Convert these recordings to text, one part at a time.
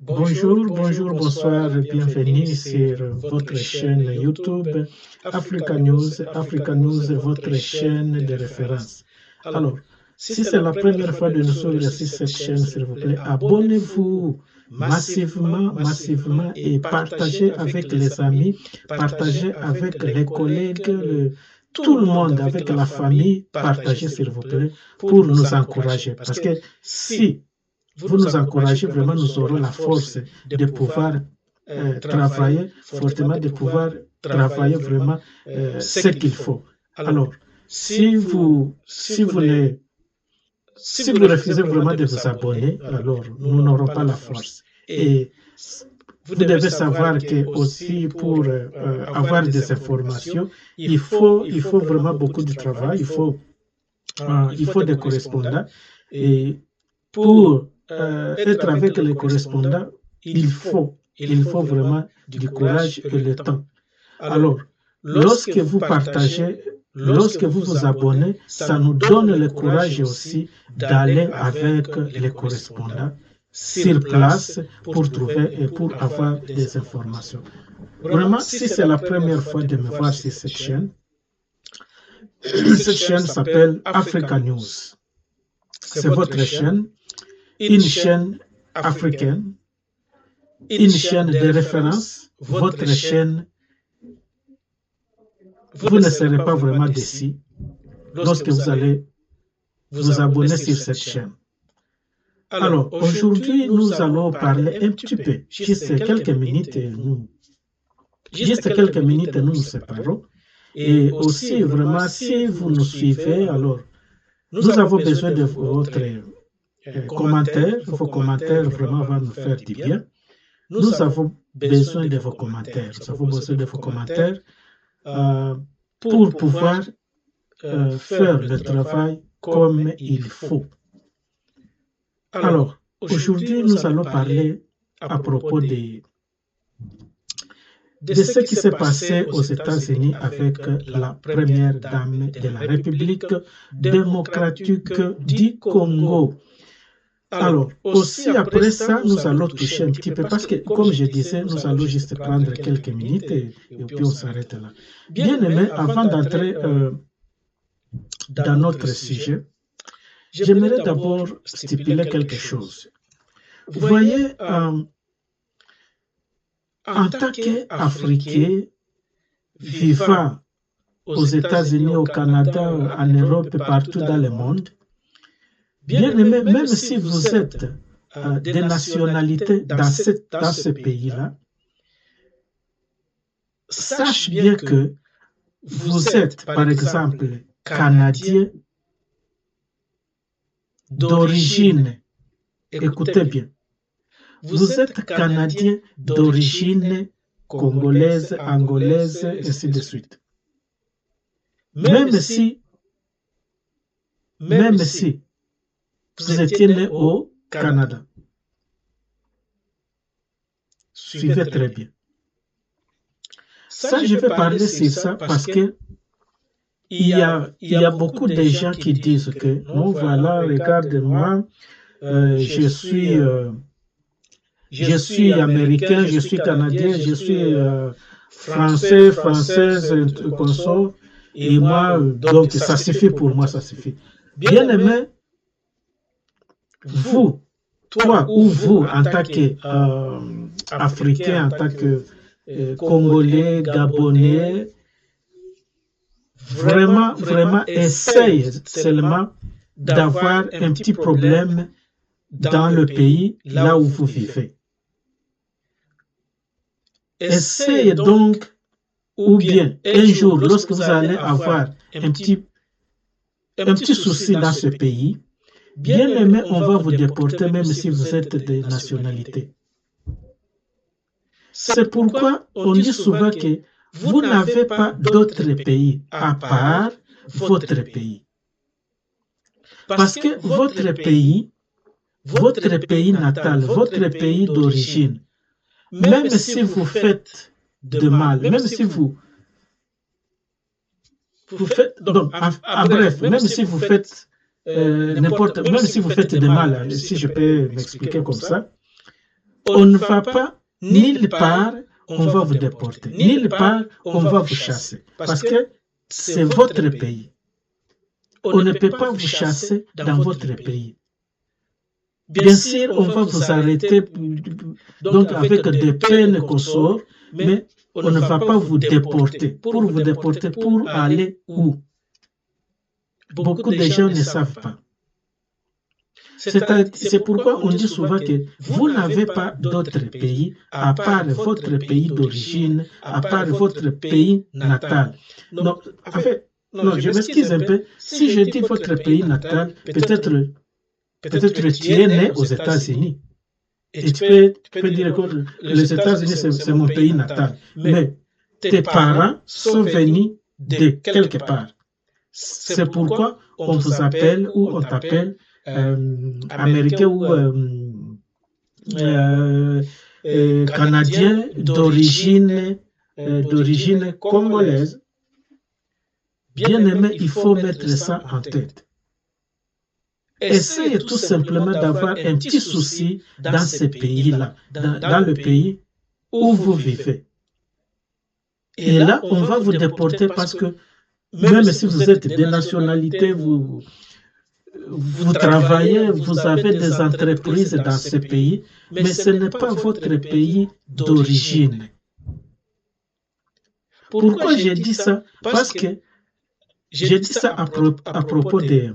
Bonjour, bonjour, bonsoir, bienvenue sur votre chaîne YouTube Africa News, votre chaîne de référence. Alors, si c'est la première fois de nous suivre sur cette chaîne, s'il vous plaît, abonnez-vous massivement et partagez avec les amis, partagez avec les collègues, tout le monde, avec la famille, partagez s'il vous plaît pour nous encourager. Parce que si vous nous encouragez, vraiment, nous aurons la force de pouvoir travailler fortement, de pouvoir travailler vraiment ce qu'il faut. Alors, si vous refusez vraiment de vous abonner, alors nous n'aurons pas la force. Et vous devez savoir que aussi pour avoir des informations, il faut vraiment beaucoup de travail, il faut des correspondants. Et pour être avec les correspondants, il faut vraiment du courage et le temps. Alors, lorsque vous partagez, lorsque vous vous abonnez, ça nous donne le courage aussi d'aller avec les correspondants sur place pour trouver et pour avoir des informations. Vraiment, si c'est la première fois de me voir sur cette chaîne s'appelle Africa News. C'est votre chaîne, une chaîne africaine, une chaîne de référence, votre chaîne. Vous ne serez pas vraiment déçus lorsque vous allez vous abonner sur cette chaîne. Alors, aujourd'hui, nous allons parler un petit peu, juste quelques minutes, nous nous séparons. Et aussi, vraiment, si vous nous suivez, alors, nous avons besoin de votre commentaires. Vos commentaires vraiment vont nous faire du bien. Nous avons besoin de vos commentaires. Nous avons besoin de vos commentaires pour pouvoir faire le travail comme il faut. Alors, aujourd'hui, nous allons parler à propos de ce qui s'est passé aux États-Unis avec la première dame de la République démocratique du Congo. Alors, aussi après ça, nous allons toucher un petit peu, parce que, comme je disais, nous allons juste prendre quelques minutes et puis on s'arrête là. Bien aimé, avant d'entrer dans notre sujet, j'aimerais d'abord stipuler quelque chose. Vous voyez, en tant qu'Africain vivant aux États-Unis, au Canada, en Europe, partout dans le monde, bien aimé, même si vous êtes des nationalités dans ce pays-là, sache bien que vous êtes, par exemple, Canadien d'origine, écoutez bien, vous êtes Canadien d'origine congolaise, angolaise, et ainsi de suite. Même si vous étiez né au Canada. Suivez très bien. Ça, je vais parler sur ça parce que il y a beaucoup de gens qui disent que non, voilà, regarde-moi, je suis américain, je suis canadien, je suis française, consort, et moi, donc ça suffit pour moi, ça suffit. Bien aimé, vous, toi ou vous, en tant qu'Africain, en tant que Congolais, Gabonais, vraiment essaye seulement d'avoir un petit problème dans le pays là où vous vivez. Essayez donc, ou bien un jour, lorsque vous allez avoir un petit souci dans ce pays, bien aimé, on va vous déporter même si vous êtes de nationalité. C'est pourquoi on dit souvent que vous n'avez pas d'autre pays à part votre pays. Parce que votre pays natal, votre pays d'origine, même si vous faites de mal, même si vous faites, donc, bref, même si vous faites même si vous faites de mal, si je peux m'expliquer comme ça, on ne va pas nulle part, on va vous déporter. Nulle part, on va vous chasser. Parce que c'est votre pays. On ne peut pas vous chasser dans votre pays. Bien sûr, on va vous arrêter donc avec des peines qu'on sort, mais on ne va pas vous déporter. Pour vous déporter, pour aller où? Beaucoup de gens ne savent pas. C'est pourquoi on dit souvent que vous n'avez pas d'autre pays à part votre pays d'origine, à part votre pays natal. Non, en fait, non, je m'excuse un peu. Si je dis votre pays natal, peut-être tu es né aux États-Unis. Et tu peux dire que les États-Unis, c'est mon pays natal. Mais tes parents sont venus de quelque part. C'est pourquoi on vous appelle ou on t'appelle Américain ou Canadien d'origine congolaise. Bien aimé, il faut mettre ça en tête. Essayez tout simplement d'avoir un petit souci dans ces pays-là, dans le pays où vous vivez. Et là, on va vous déporter parce que même si vous êtes des nationalités, vous travaillez, vous avez des entreprises dans ce pays, mais ce n'est pas votre pays d'origine. Pourquoi j'ai dit ça? Parce que j'ai dit ça à propos de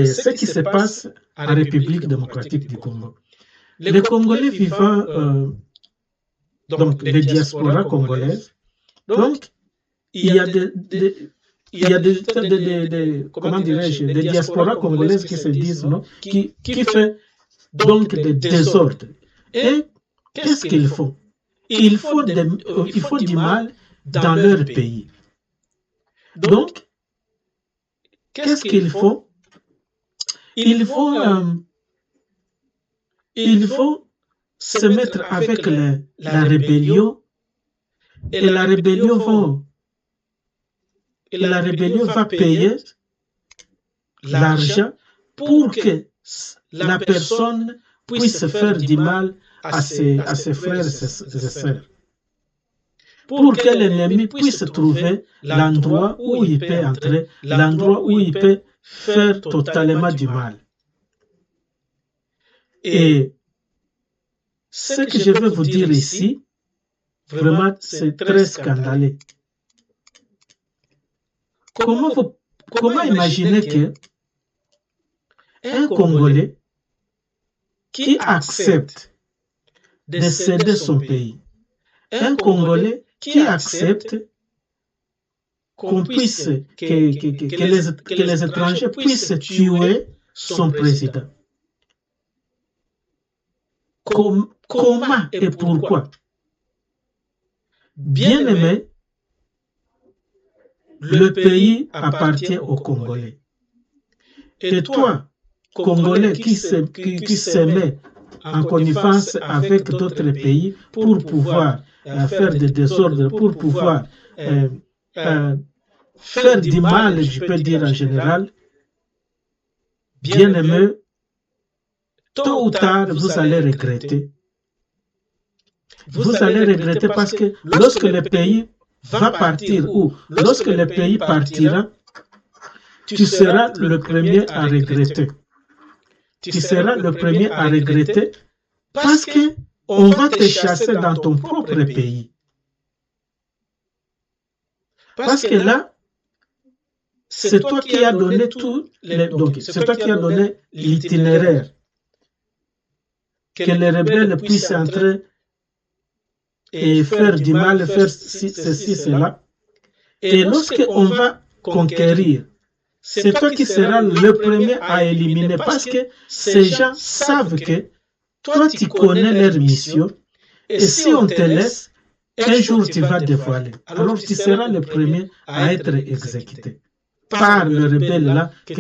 ce qui se passe en République démocratique du Congo. Les Congolais vivant, donc les diasporas congolaises, donc il y a comment dirais-je, des diasporas congolaises qui se disent, non, qui fait donc des désordres. Et qu'est-ce qu'ils font? Ils font du mal dans leur pays. Donc, qu'est-ce qu'ils font? Il faut se mettre avec la rébellion, et la rébellion va payer l'argent pour que la personne puisse faire du mal à ses frères et ses sœurs. Pour que l'ennemi puisse trouver l'endroit où il peut entrer, l'endroit où il peut faire totalement du mal. Et ce que je vais vous dire ici, vraiment, c'est très scandaleux. Comment imaginer que un Congolais qui accepte de céder son pays, un Congolais qui accepte qu'on puisse, que les étrangers puissent tuer son président. Comment et pourquoi? Bien aimé, le pays appartient aux Congolais. Et toi, Congolais qui se met en connivence avec d'autres pays pour pouvoir faire des désordres, pour pouvoir faire du mal, je peux dire en général, bien aimé, tôt ou tard, vous allez regretter. Vous allez regretter parce que lorsque le pays va partir ou lorsque le pays partira, tu seras le premier à regretter. Tu seras le premier à regretter parce que on va te chasser dans ton propre pays. Parce que là, c'est toi qui as donné c'est toi qui as donné l'itinéraire que les rebelles puissent entrer et faire du mal, faire ceci, cela. Et lorsqu'on va conquérir, c'est toi qui seras le premier à éliminer parce que ces gens savent que toi, tu connais leur mission et si on te laisse, un jour tu vas dévoiler. Alors tu seras le premier à être exécuté par le rebelle là que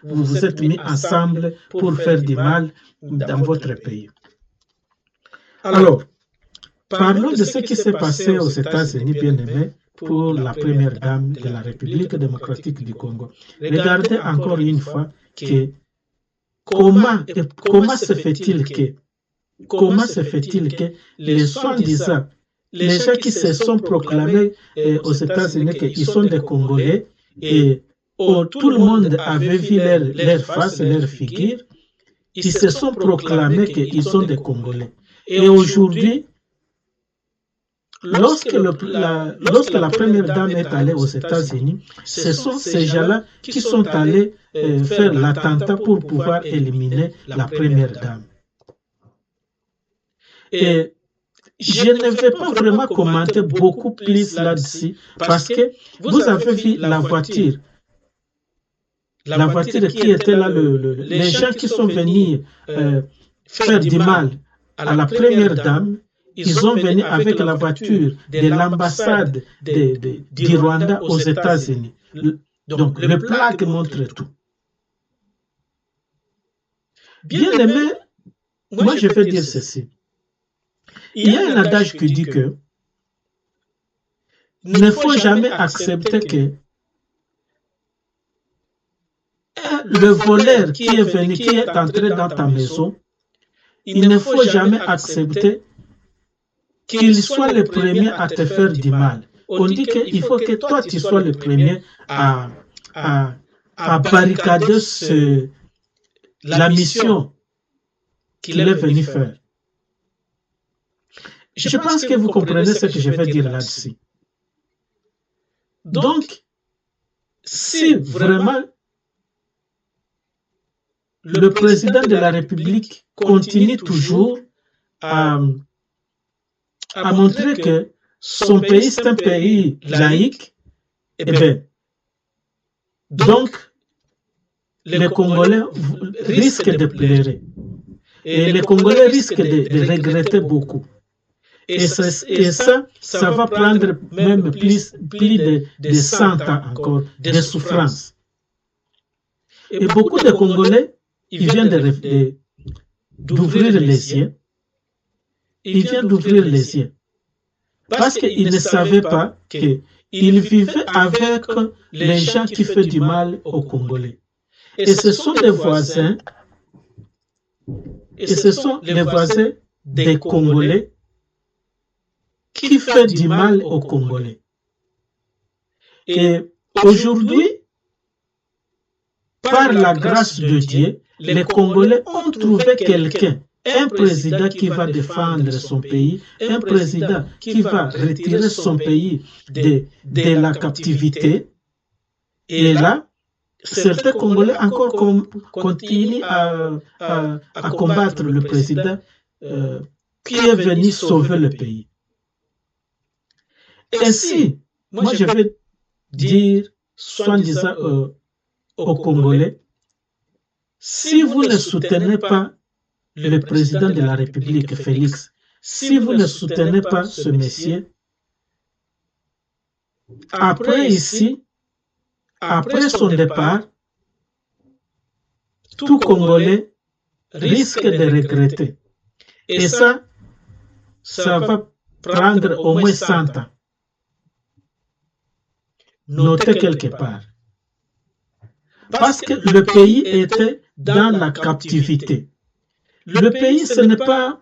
vous vous êtes mis ensemble pour faire du mal dans votre pays. Alors, parlons de ce qui s'est passé aux États-Unis, bien aimé, pour la première dame de la République démocratique du Congo. Regardez encore une fois que comment se fait-il que comment se fait-il que les soi-disant, les gens qui se sont proclamés aux États-Unis qu'ils sont des Congolais et tout le monde avait vu leur face, leur figure, ils se sont proclamés qu'ils sont des Congolais. Et aujourd'hui, lorsque la première dame est allée aux États-Unis, ce sont ces gens-là qui sont allés faire l'attentat pour pouvoir éliminer la première dame. Et je ne vais pas vraiment commenter beaucoup plus là-dessus parce que vous avez vu la voiture qui était là, les gens qui sont venus faire du mal à la première dame, ils sont venus avec la voiture de l'ambassade du Rwanda aux États-Unis. Donc, le plaque montre tout. Bien aimé, moi je vais dire ceci. Il y a un adage qui dit que il ne faut jamais accepter que le voleur qui est venu, qui est entré dans ta maison, il ne faut jamais accepter qu'il soit le premier à te faire du mal. On dit qu'il faut que toi tu sois le premier à barricader la mission qu'il est venu faire. Je pense que vous comprenez ce que je vais dire là-dessus. Donc, si vraiment le président de la République continue toujours à montrer que son pays c'est un pays laïque, eh bien, donc les Congolais risquent de pleurer. Et les Congolais risquent de regretter beaucoup. Et ça va prendre même plus de 100 ans encore de souffrance. Et beaucoup de Congolais, ils viennent d'ouvrir les yeux. Ils viennent d'ouvrir les yeux. Parce qu'ils ne savaient pas qu'ils vivaient avec les gens qui font du mal aux Congolais. Et ce sont des voisins, des Congolais qui font du mal aux Congolais. Et aujourd'hui, par la grâce de Dieu, les Congolais ont trouvé quelqu'un, un président qui va défendre son pays, un président qui va retirer son pays de la captivité. Et là, certains Congolais encore continuent à combattre le président qui est venu sauver le pays. Ainsi, moi je vais dire, soi-disant aux Congolais, si vous ne soutenez pas le président de la République, Félix, si vous ne soutenez pas ce monsieur, après son départ, tout Congolais risque de regretter. Et ça va prendre au moins 100 ans. Notez quelque part. Parce que le pays était dans la captivité. Le pays, ce n'est pas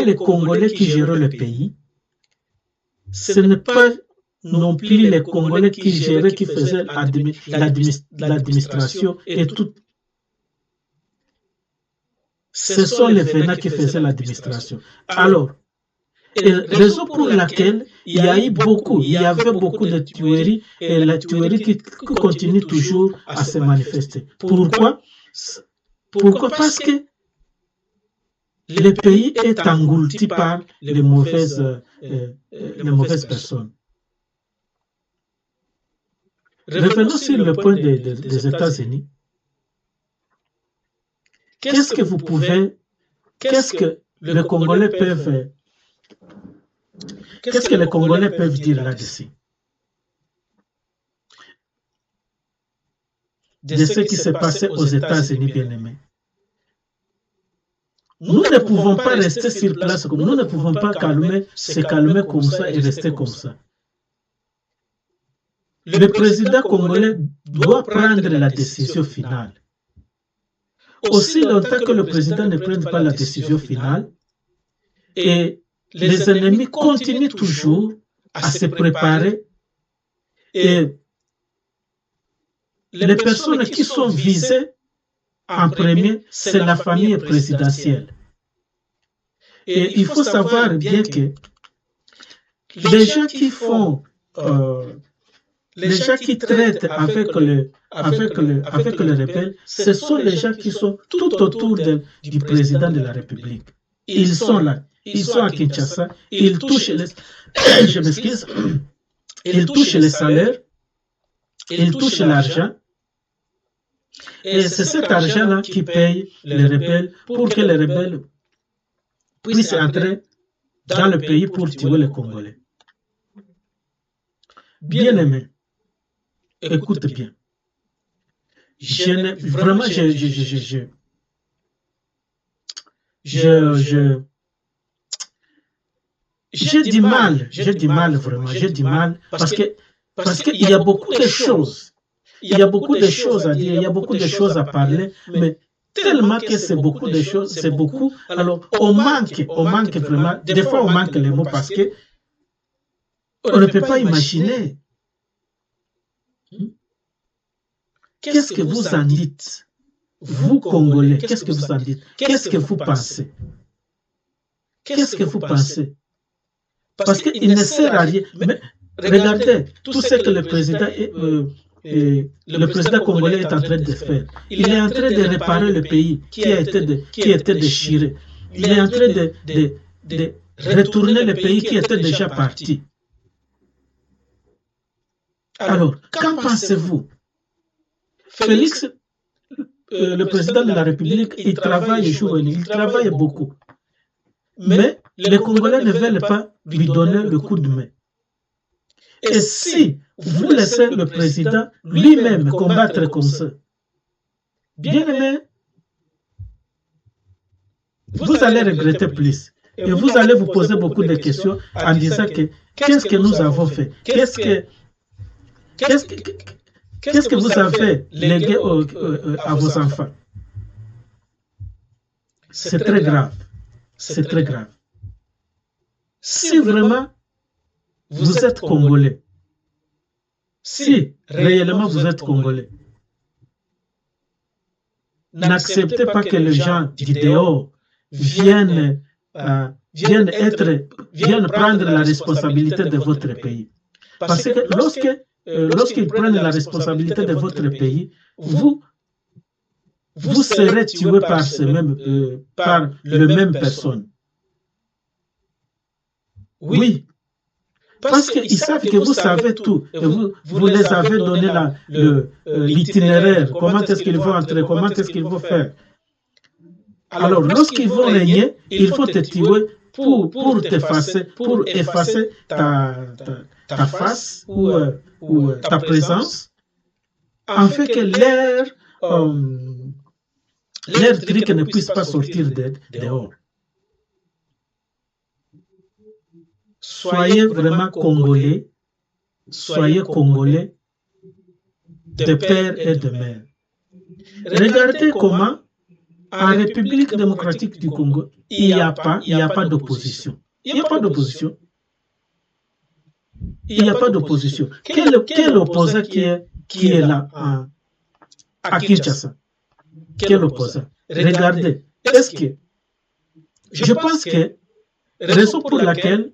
les Congolais qui géraient le pays. Ce n'est pas non plus les Congolais qui géraient, qui faisaient l'administration et tout. Ce sont les venants qui faisaient l'administration. Alors, raison pour laquelle il y avait beaucoup de tueries et la tuerie qui continue toujours à se manifester. Pourquoi? Parce que le pays est englouti par les mauvaises personnes. Revenons sur le point des États-Unis. Qu'est-ce que les Congolais peuvent dire là-dessus? De ce qui s'est passé aux États-Unis, bien-aimés. Nous ne pouvons pas rester sur place comme nous ne pouvons pas se calmer comme ça et rester comme ça. Le président congolais doit prendre la décision finale. aussi longtemps que le président ne prenne pas la décision finale, et les ennemis continuent toujours à se préparer, et les personnes qui sont visées en premier, c'est la famille présidentielle. Et il faut savoir bien que les gens qui font, les gens qui traitent avec les rebelles, ce sont les gens qui sont tout autour du président de la République. Ils sont là, ils sont à Kinshasa, ils touchent les, je m'excuse, ils touchent les salaires, ils touchent l'argent, et c'est cet argent-là qui paye les rebelles pour que les rebelles puissent entrer dans le pays pour tuer les Congolais. Bien-aimé, écoute bien. Vraiment, j'ai du mal, vraiment, j'ai du mal, parce qu'il y a beaucoup de choses. Il y a beaucoup de choses à dire, il y a beaucoup de choses à parler, mais tellement que c'est beaucoup de choses, c'est beaucoup. Alors, on manque vraiment, des fois on manque les mots parce que on ne peut pas imaginer. Qu'est-ce que vous en dites? Vous, Congolais, qu'est-ce que vous en dites? Qu'est-ce que vous pensez? Qu'est-ce que vous pensez? Parce qu'il ne sert à rien. Mais regardez, tout ce que le président congolais est en train de faire. Il est en train de réparer le pays qui a été déchiré. Il est en train de retourner le pays qui était déjà parti. Alors, qu'en pensez-vous? Félix, le président de la République, il travaille jour et nuit, il travaille beaucoup. Mais les Congolais ne veulent pas lui donner le coup de main. Et si vous laissez le président lui-même combattre comme ça, bien aimé, vous allez regretter plus. Et vous allez vous poser beaucoup de questions en disant que qu'est-ce que nous avons fait? Qu'est-ce que vous avez légué à vos enfants? C'est très grave. C'est très grave. Si vraiment vous êtes Congolais, si réellement vous êtes Congolais, n'acceptez pas que les gens du dehors viennent prendre la responsabilité de votre pays. Parce que lorsqu'ils prennent la responsabilité de votre pays, vous serez tué par les mêmes personnes. Oui, parce qu'ils savent que vous savez tout. Et vous les avez donné l'itinéraire. Comment est-ce qu'ils vont entrer? Comment est-ce qu'ils vont faire? Alors, lorsqu'ils vont régner, ils vont te tuer pour effacer ta face ou ta présence, en fait que leur truc ne puisse pas sortir dehors. Soyez vraiment Congolais, de père et de mère. Regardez comment, en République démocratique du Congo, il n'y a pas d'opposition. Il n'y a pas d'opposition. Il n'y a pas d'opposition. Quel opposant qui est là à Kinshasa? Quel opposant? Regardez, je pense que raison pour laquelle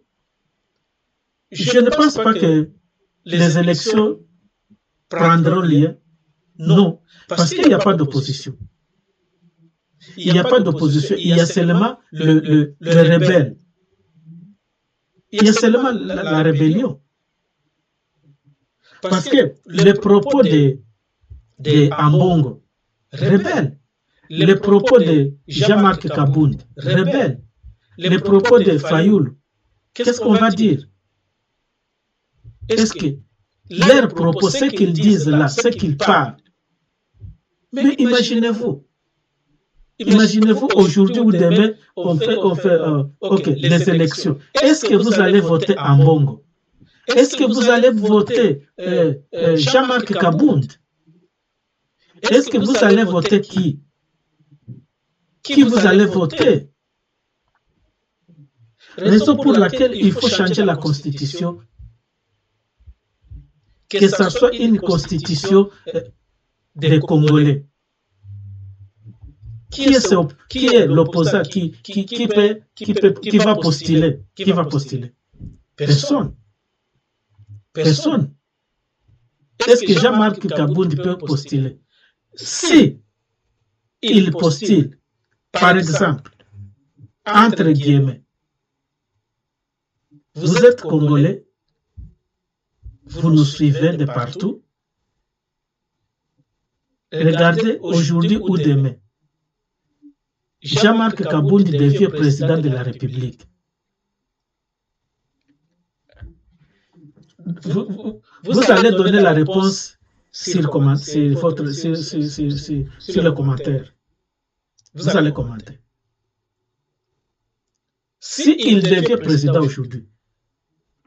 je ne pense pas que les élections prendront lieu. Non, parce qu'il n'y a pas d'opposition. Il n'y a pas d'opposition, il y a seulement le rebelle. Il y a seulement la rébellion. Parce que les propos de Ambongo, rebelle. Les propos de Jean-Marc Kabound, rebelle. Les propos de Fayoul, qu'est-ce qu'on va dire? Est-ce que leurs propos, ce qu'ils disent là, ce qu'ils parlent, mais imaginez-vous aujourd'hui ou demain, on fait les élections. Est-ce que vous allez voter Ambongo? Est-ce que vous allez voter Jean-Marc Kabound? Est-ce que vous allez voter qui? qui vous allez voter. Raison pour laquelle il faut changer la constitution, que ce soit une constitution des Congolais. Qui est l'opposant qui va postuler? Personne. Personne. Est-ce que Jean-Marc Kabound peut postuler? Si il postule, par exemple, entre guillemets, vous êtes Congolais, vous nous suivez de partout, regardez aujourd'hui ou demain, Jean-Marc Kabound devient président de la République. Vous allez donner la réponse sur le commentaire. Vous allez commenter. S'il devient président aujourd'hui,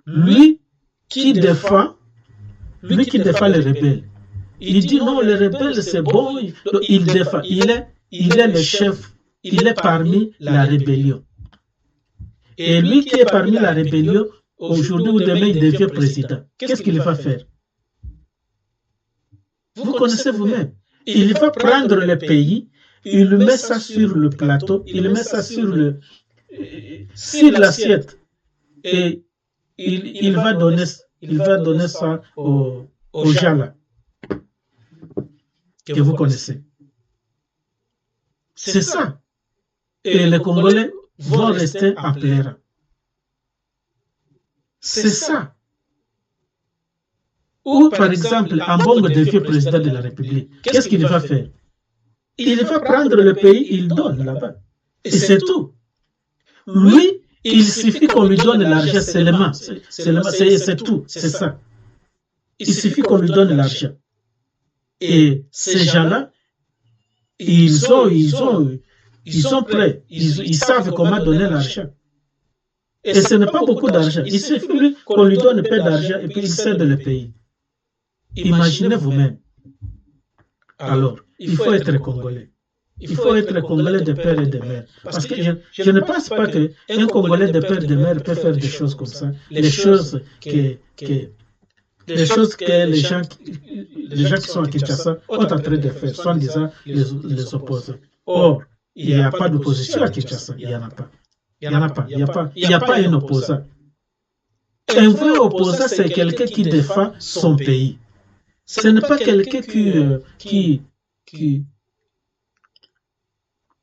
lui qui défend les rebelles, il dit non, les rebelles c'est bon, il défend, il est le chef, il est parmi la rébellion. Et lui qui est parmi la rébellion, aujourd'hui ou demain, il devient président. Qu'est-ce qu'il va faire? Vous connaissez vous-même. Il va prendre le pays, il met ça sur le plateau, il met ça sur l'assiette et il va donner ça aux gens là que vous connaissez. C'est ça. Et les Congolais vont rester en pleurant. C'est ça. Ou par exemple, Ambongo devient président de la République. Qu'est-ce qu'il va faire? Il va prendre le pays, il donne là-bas. Et c'est tout. Lui, il suffit qu'on lui donne l'argent seulement. C'est tout, c'est ça. Il suffit qu'on lui donne l'argent. Et ces gens-là, ils sont prêts. Ils savent comment donner l'argent. Et ce n'est pas beaucoup d'argent. Il suffit qu'on lui donne un peu d'argent et puis il cède le pays. Imaginez vous-même. Alors, il faut être Congolais. Il faut être Congolais de père et de mère. Parce que je ne pense pas qu'un Congolais de père et de mère peut faire des choses comme ça. Les choses que les gens qui sont à Kinshasa sont en train de faire, soit disant les opposants. Or, il n'y a pas d'opposition à Kinshasa. Il n'y en a pas. Il n'y a pas un opposant. Un vrai opposant, c'est quelqu'un qui défend son pays. Ce n'est pas quelqu'un qui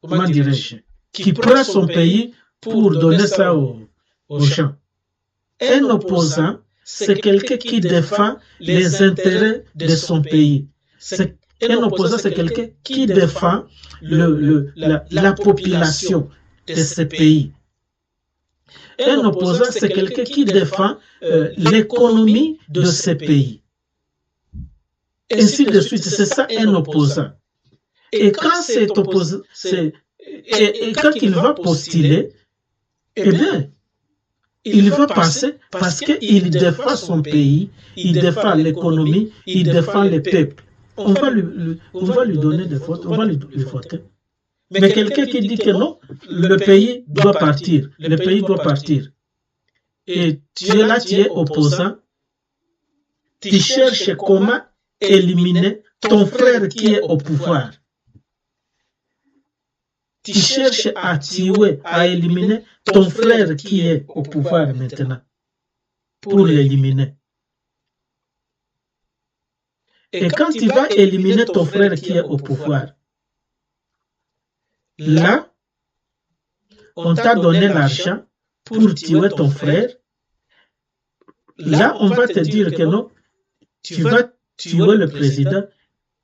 comment dirais-je, qui prend son pays pour donner ça aux gens. Un opposant, c'est quelqu'un qui défend les intérêts de son pays. Un opposant, c'est quelqu'un qui défend la population de ce pays. Un opposant, c'est quelqu'un qui défend l'économie de ce pays. Ainsi de suite, c'est ça un opposant. Et quand cet opposant, et quand il va postuler, eh bien, il va passer parce qu'il défend son pays, il défend l'économie, il défend le peuple. On va lui donner des votes, on va lui voter. Mais quelqu'un qui dit que non, le pays doit partir, le pays doit partir. Et tu es là, tu es opposant, tu cherches comment éliminer ton frère qui est au pouvoir. Tu cherches à tuer, à éliminer ton frère qui est au pouvoir maintenant, pour l'éliminer. Et quand tu vas éliminer ton frère qui est au pouvoir, là, on t'a donné l'argent pour tuer ton frère. Là, on va te dire que non, tu vas tuer le président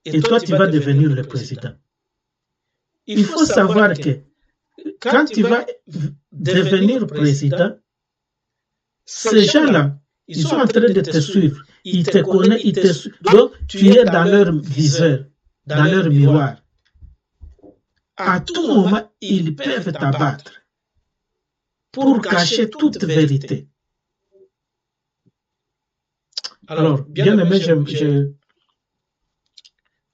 et toi, tu vas devenir le président. Il faut savoir que quand tu vas devenir président, ces gens-là, ils sont en train de te suivre. Ils te connaissent, ils te suivent. Donc, tu es dans leur viseur, dans leur miroir. À tout moment, ils peuvent t'abattre pour cacher toute vérité. Alors, bien aimé,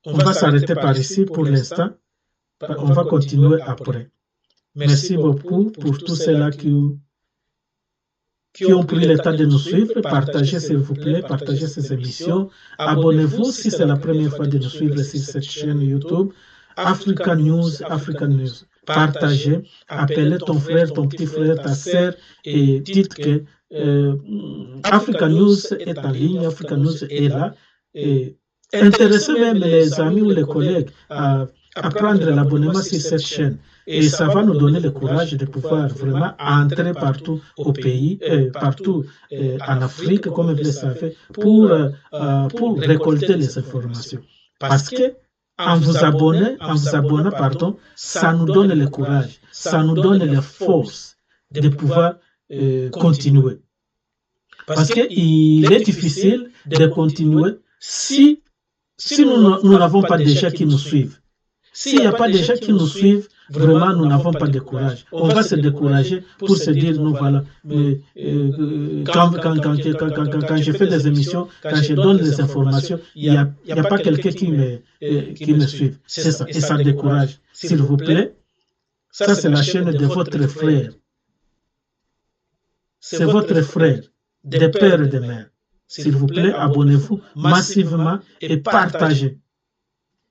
on va s'arrêter par ici pour l'instant. On va continuer après. Merci beaucoup pour tous ceux-là qui ont pris le temps de nous suivre. Partagez, s'il vous plaît, partagez ces émissions. Abonnez-vous si c'est la première fois de nous suivre sur cette chaîne YouTube. Africa News, Africa News. Partagez, appelez ton frère, ton petit frère, ta sœur et dites que Africa News est en ligne, Africa News est là. Et intéressez même les amis ou les collègues à prendre l'abonnement sur cette chaîne. Et ça va nous donner le courage de pouvoir vraiment entrer partout au pays, partout en Afrique, comme vous le savez, pour récolter les informations. Parce que en vous abonnant, ça nous donne le courage, ça nous donne la force de pouvoir continuer. Parce qu'il est difficile de continuer si nous n'avons pas des gens qui nous suivent. S'il n'y a pas de gens qui nous suivent, vraiment, nous n'avons pas de courage. On va se décourager pour se dire, non, voilà, quand je fais des émissions, quand je donne des informations, il n'y a pas quelqu'un qui me suit. C'est ça, et ça décourage. S'il vous plaît, ça c'est la chaîne de votre frère. C'est votre frère, des pères et des mères. S'il vous plaît, abonnez-vous massivement et partagez.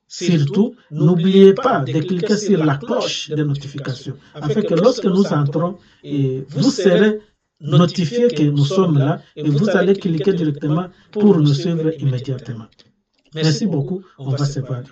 Surtout, n'oubliez pas de cliquer sur la cloche de notification, afin que lorsque nous entrons, vous serez notifié que nous sommes là et vous allez cliquer directement pour nous suivre immédiatement. Merci beaucoup, on va se voir.